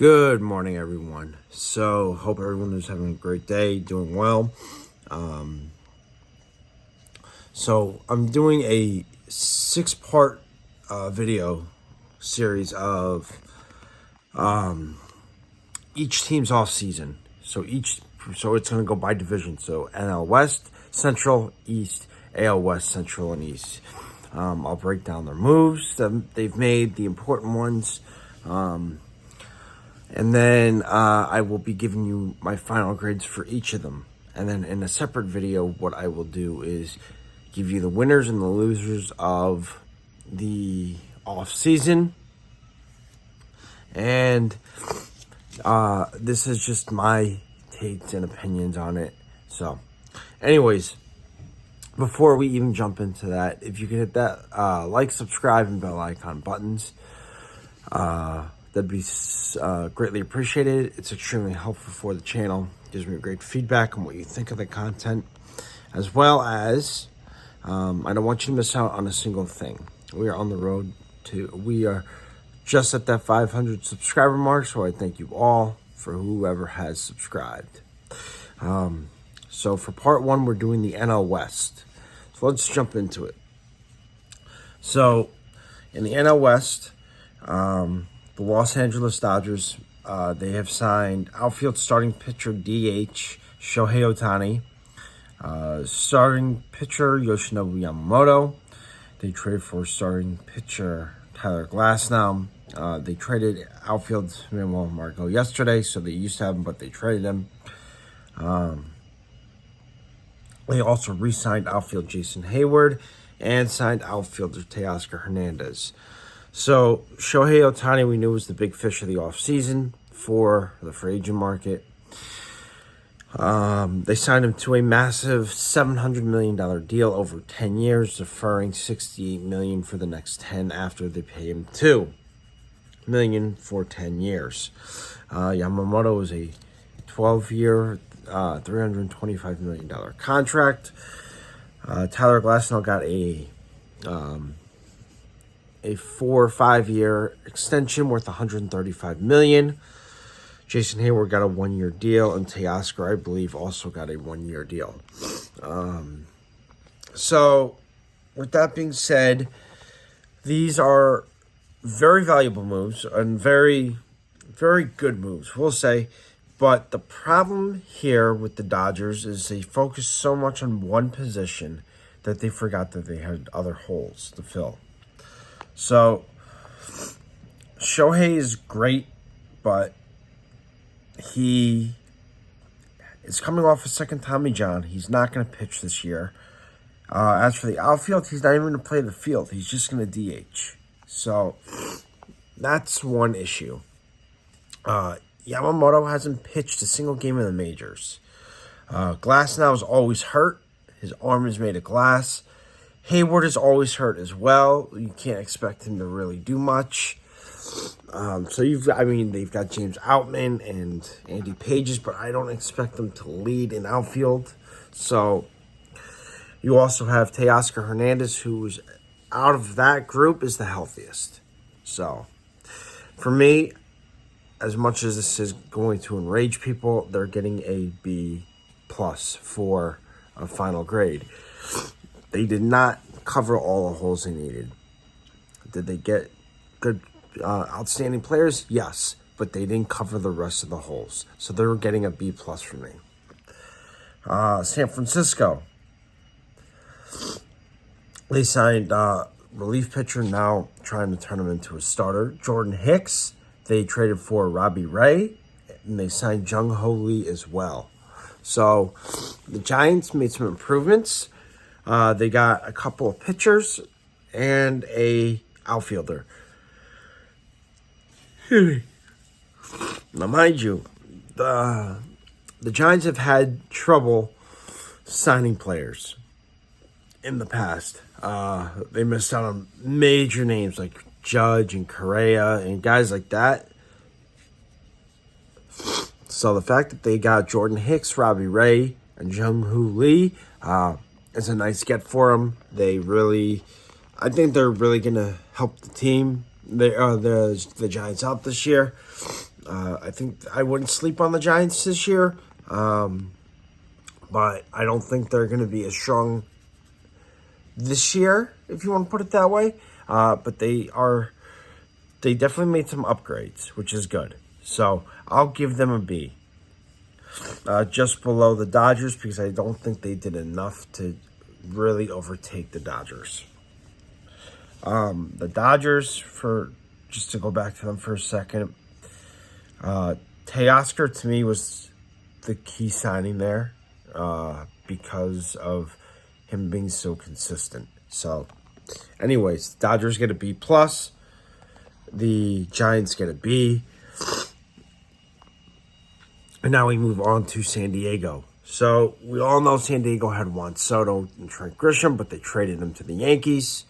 Good morning, everyone. So, hope everyone is having a great day, doing well. So, I'm doing a 6-part video series of each team's off season. So it's going to go by division. So NL West, Central, East, AL West, Central, and East. I'll break down their moves that they've made, the important ones. And then I will be giving you my final grades for each of them. And then in a separate video, what I will do is give you the winners and the losers of the off season. And this is just my takes and opinions on it. So, anyways, before we even jump into that, if you could hit that like, subscribe, and bell icon buttons, that'd be greatly appreciated. It's extremely helpful for the channel. Gives me great feedback on what you think of the content, as well as I don't want you to miss out on a single thing. We are on the road we are just at that 500 subscriber mark, so I thank you all for whoever has subscribed. So for part 1, we're doing the NL West. So let's jump into it. So in the NL West, the Los Angeles Dodgers, they have signed outfield starting pitcher DH Shohei Ohtani, starting pitcher Yoshinobu Yamamoto. They traded for starting pitcher Tyler Glasnow. They traded outfield Manuel Margot yesterday, so they used to have him, but they traded him. They also re-signed outfield Jason Hayward and signed outfielder Teoscar Hernandez. So Shohei Ohtani, we knew, was the big fish of the offseason for the free agent market. They signed him to a massive $700 million deal over 10 years, deferring $68 million for the next 10 after they pay him $2 million for 10 years. Yamamoto was a 12-year, $325 million contract. Tyler Glasnow got a 4 or 5 year extension worth $135 million. Jason Hayward got a 1-year deal, and Teoscar, I believe, also got a 1-year deal. So, with that being said, these are very valuable moves and very, very good moves, we'll say. But the problem here with the Dodgers is they focus so much on one position that they forgot that they had other holes to fill. So, Shohei is great, but he is coming off a second Tommy John. He's not going to pitch this year. As for the outfield, he's not even going to play the field. He's just going to DH. So, that's one issue. Yamamoto hasn't pitched a single game in the majors. Glasnow is always hurt. His arm is made of glass. Hayward is always hurt as well. You can't expect him to really do much. They've got James Outman and Andy Pages, but I don't expect them to lead in outfield. So you also have Teoscar Hernandez, who's out of that group is the healthiest. So for me, as much as this is going to enrage people, they're getting a B+ for a final grade. They did not cover all the holes they needed. Did they get good, outstanding players? Yes, but they didn't cover the rest of the holes. So they were getting a B+ from me. San Francisco. They signed relief pitcher, now trying to turn him into a starter, Jordan Hicks. They traded for Robbie Ray, and they signed Jung Ho Lee as well. So the Giants made some improvements. They got a couple of pitchers and a outfielder. Now, mind you, the Giants have had trouble signing players in the past. They missed out on major names like Judge and Correa and guys like that. So the fact that they got Jordan Hicks, Robbie Ray, and Jung Ho Lee is a nice get for them. I think they're really going to help the team, the Giants out this year. I think I wouldn't sleep on the Giants this year, but I don't think they're going to be as strong this year, if you want to put it that way. But they definitely made some upgrades, which is good. So I'll give them a B. Just below the Dodgers, because I don't think they did enough to really overtake the Dodgers. The Dodgers, just to go back to them for a second, Teoscar to me was the key signing there because of him being so consistent. So, anyways, Dodgers get a B+. The Giants get a B. And now we move on to San Diego. So, we all know San Diego had Juan Soto and Trent Grisham, but they traded him to the Yankees.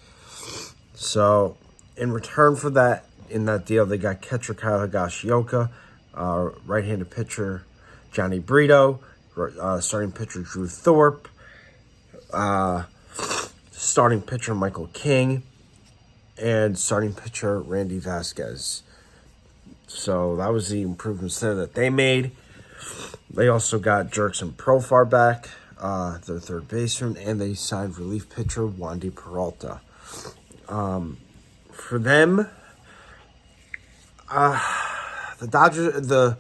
So, in return for that, in that deal, they got catcher Kyle Higashioka, right-handed pitcher Johnny Brito, starting pitcher Drew Thorpe, starting pitcher Michael King, and starting pitcher Randy Vasquez. So that was the improvements there that they made. They also got Jurickson Profar back, their third baseman, and they signed relief pitcher Wandy Peralta. For them, the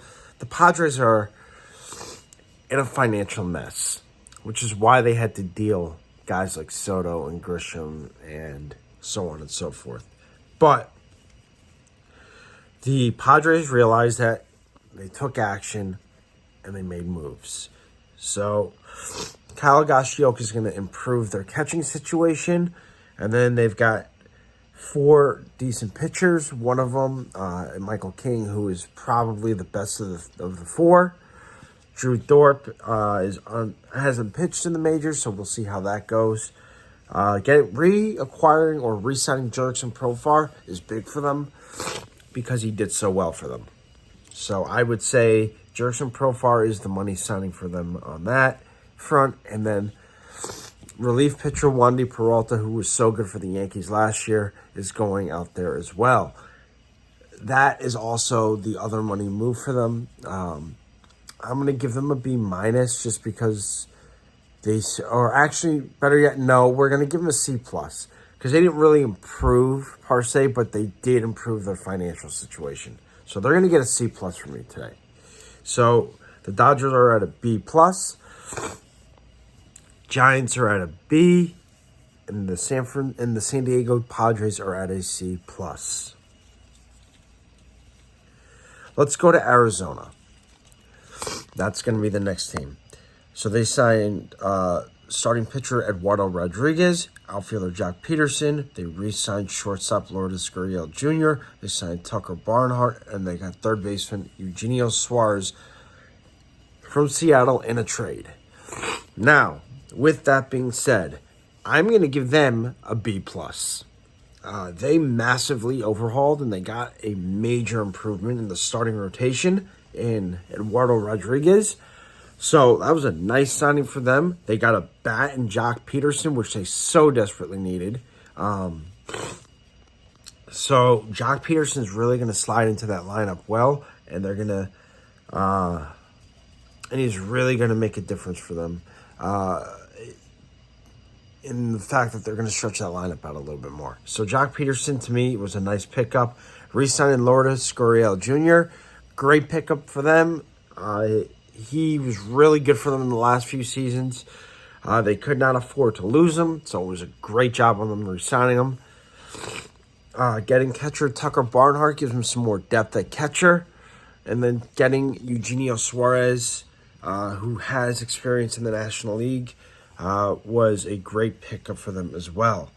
Padres are in a financial mess, which is why they had to deal guys like Soto and Grisham and so on and so forth. But the Padres realized that they took action and they made moves. So Kyle Higashioka is going to improve their catching situation, and then they've got 4 decent pitchers. One of them, Michael King, who is probably the best of the 4. Drew Thorpe hasn't pitched in the majors, so we'll see how that goes. Reacquiring or re-signing Jurickson Profar is big for them because he did so well for them. So I would say Jurickson Profar is the money signing for them on that front. And then relief pitcher Wandy Peralta, who was so good for the Yankees last year, is going out there as well. That is also the other money move for them. I'm going to give them a B- just because better yet, no, we're going to give them a C+. Because they didn't really improve per se, but they did improve their financial situation. So they're going to get a C+ from me today. So the Dodgers are at a B+. Giants are at a B. And the San Diego Padres are at a C+. Let's go to Arizona. That's going to be the next team. So they signed starting pitcher Eduardo Rodriguez, outfielder Jack Peterson. They re-signed shortstop Lourdes Gurriel Jr. They signed Tucker Barnhart, and they got third baseman Eugenio Suarez from Seattle in a trade. Now, with that being said, I'm going to give them a B+. They massively overhauled, and they got a major improvement in the starting rotation in Eduardo Rodriguez. So that was a nice signing for them. They got a bat in Jock Peterson, which they so desperately needed. So Jock Peterson's really going to slide into that lineup well, and they're going to, and he's really going to make a difference for them. In the fact that they're going to stretch that lineup out a little bit more. So Jock Peterson, to me, was a nice pickup. Re-signing Lourdes Gurriel Jr., great pickup for them. He was really good for them in the last few seasons. They could not afford to lose him, so it was a great job on them re-signing him. Getting catcher Tucker Barnhart gives him some more depth at catcher. And then getting Eugenio Suarez, who has experience in the National League, was a great pickup for them as well.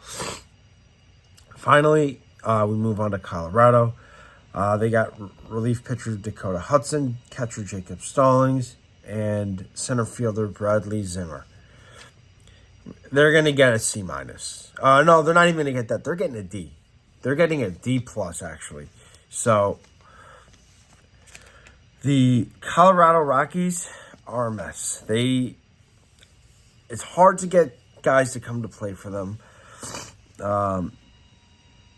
Finally, we move on to Colorado. They got relief pitcher Dakota Hudson, catcher Jacob Stallings, and center fielder Bradley Zimmer. They're going to get a C-. No, they're not even going to get that. They're getting a D. They're getting a D+, actually. So, the Colorado Rockies are a mess. It's hard to get guys to come to play for them.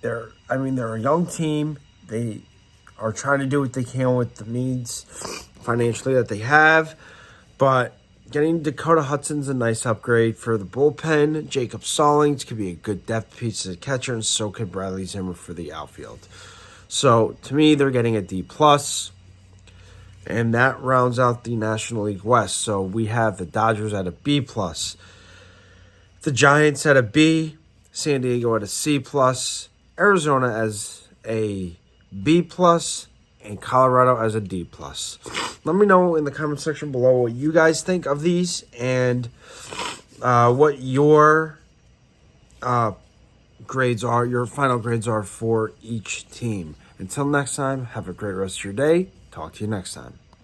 They're a young team. They are trying to do what they can with the means financially that they have. But getting Dakota Hudson's a nice upgrade for the bullpen. Jacob Stallings could be a good depth piece as a catcher, and so could Bradley Zimmer for the outfield. So, to me, they're getting a D+. And that rounds out the National League West. So, we have the Dodgers at a B+, the Giants at a B, San Diego at a C+, Arizona as a B+, and Colorado as a D+. Let me know in the comment section below what you guys think of these and what your grades are, your final grades are for each team. Until next time, have a great rest of your day. Talk to you next time.